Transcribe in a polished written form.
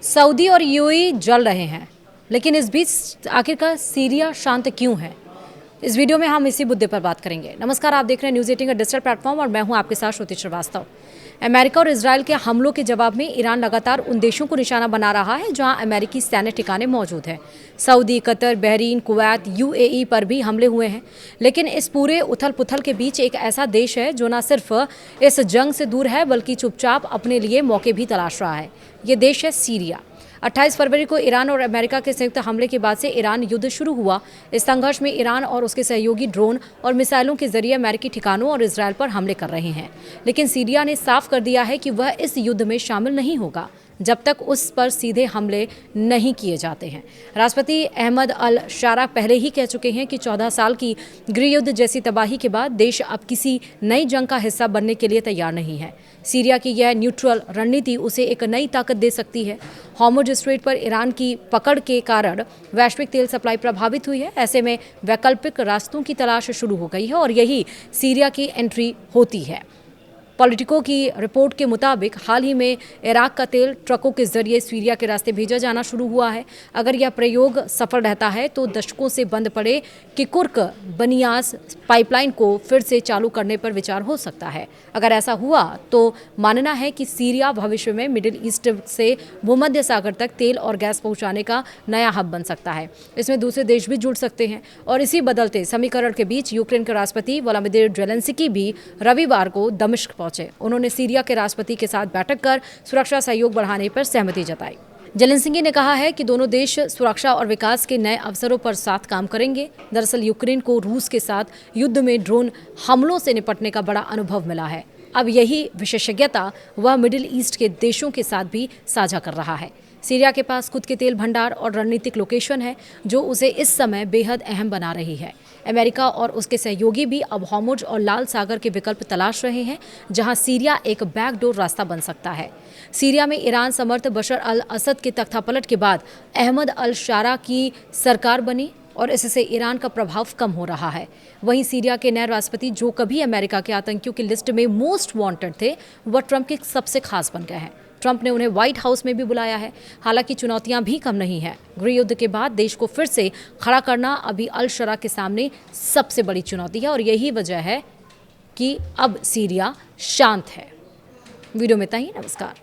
Saudi और UAE जल रहे हैं, लेकिन इस बीच आखिरकार सीरिया शांत क्यों है? इस वीडियो में हम इसी मुद्दे पर बात करेंगे। नमस्कार, आप देख रहे हैं न्यूज़ 18 का डिजिटल प्लेटफॉर्म और मैं हूं आपके साथ श्रुति श्रीवास्तव। अमेरिका और इजरायल के हमलों के जवाब में ईरान लगातार उन देशों को निशाना बना रहा है जहां अमेरिकी सैन्य ठिकाने मौजूद हैं। Saudi, Qatar, Bahrain, Kuwait, UAE पर भी हमले हुए हैं। लेकिन इस पूरे उथल पुथल के बीच एक ऐसा देश है जो न सिर्फ इस जंग से दूर है बल्कि चुपचाप अपने लिए मौके भी तलाश रहा है। ये देश है सीरिया। 28 फरवरी को ईरान और अमेरिका के संयुक्त हमले के बाद से ईरान युद्ध शुरू हुआ। इस संघर्ष में ईरान और उसके सहयोगी ड्रोन और मिसाइलों के जरिए अमेरिकी ठिकानों और इजरायल पर हमले कर रहे हैं। लेकिन सीरिया ने साफ कर दिया है कि वह इस युद्ध में शामिल नहीं होगा जब तक उस पर सीधे हमले नहीं किए जाते हैं। राष्ट्रपति अहमद अल शारा पहले ही कह चुके हैं कि 14 साल की गृह युद्ध जैसी तबाही के बाद देश अब किसी नई जंग का हिस्सा बनने के लिए तैयार नहीं है। सीरिया की यह न्यूट्रल रणनीति उसे एक नई ताकत दे सकती है। हॉर्मुज स्ट्रेट पर ईरान की पकड़ के कारण वैश्विक तेल सप्लाई प्रभावित हुई है। ऐसे में वैकल्पिक रास्तों की तलाश शुरू हो गई है और यही सीरिया की एंट्री होती है। पॉलिटिको की रिपोर्ट के मुताबिक हाल ही में इराक का तेल ट्रकों के जरिए सीरिया के रास्ते भेजा जाना शुरू हुआ है। अगर यह प्रयोग सफल रहता है तो दशकों से बंद पड़े किकुर्क बनियास पाइपलाइन को फिर से चालू करने पर विचार हो सकता है। अगर ऐसा हुआ तो मानना है कि सीरिया भविष्य में मिडिल ईस्ट से भूमध्य सागर तक तेल और गैस पहुंचाने का नया हब बन सकता है। इसमें दूसरे देश भी जुड़ सकते हैं और इसी बदलते समीकरण के बीच यूक्रेन के राष्ट्रपति व्लादिमीर ज़ेलेंस्की भी रविवार को दमिश्क पहुंचे। उन्होंने सीरिया के राष्ट्रपति के साथ बैठक कर सुरक्षा सहयोग बढ़ाने पर सहमति जताई। ज़ेलेंस्की ने कहा है कि दोनों देश सुरक्षा और विकास के नए अवसरों पर साथ काम करेंगे। दरअसल यूक्रेन को रूस के साथ युद्ध में ड्रोन हमलों से निपटने का बड़ा अनुभव मिला है। अब यही विशेषज्ञता वह मिडिल ईस्ट के देशों के साथ भी साझा कर रहा है। सीरिया के पास खुद के तेल भंडार और रणनीतिक लोकेशन है जो उसे इस समय बेहद अहम बना रही है। अमेरिका और उसके सहयोगी भी अब हॉर्मुज और लाल सागर के विकल्प तलाश रहे हैं जहां सीरिया एक बैकडोर रास्ता बन सकता है। सीरिया में ईरान समर्थ बशर अल असद के तख्तापलट के बाद अहमद अल शारा की सरकार बनी और इससे ईरान का प्रभाव कम हो रहा है। वहीं सीरिया के नए राष्ट्रपति जो कभी अमेरिका के आतंकियों की लिस्ट में मोस्ट वांटेड थे वह ट्रंप के सबसे खास बन गए हैं। ट्रंप ने उन्हें व्हाइट हाउस में भी बुलाया है। हालांकि चुनौतियां भी कम नहीं है। गृह युद्ध के बाद देश को फिर से खड़ा करना अभी अल शरा के सामने सबसे बड़ी चुनौती है और यही वजह है कि अब सीरिया शांत है। वीडियो में इतना ही। नमस्कार।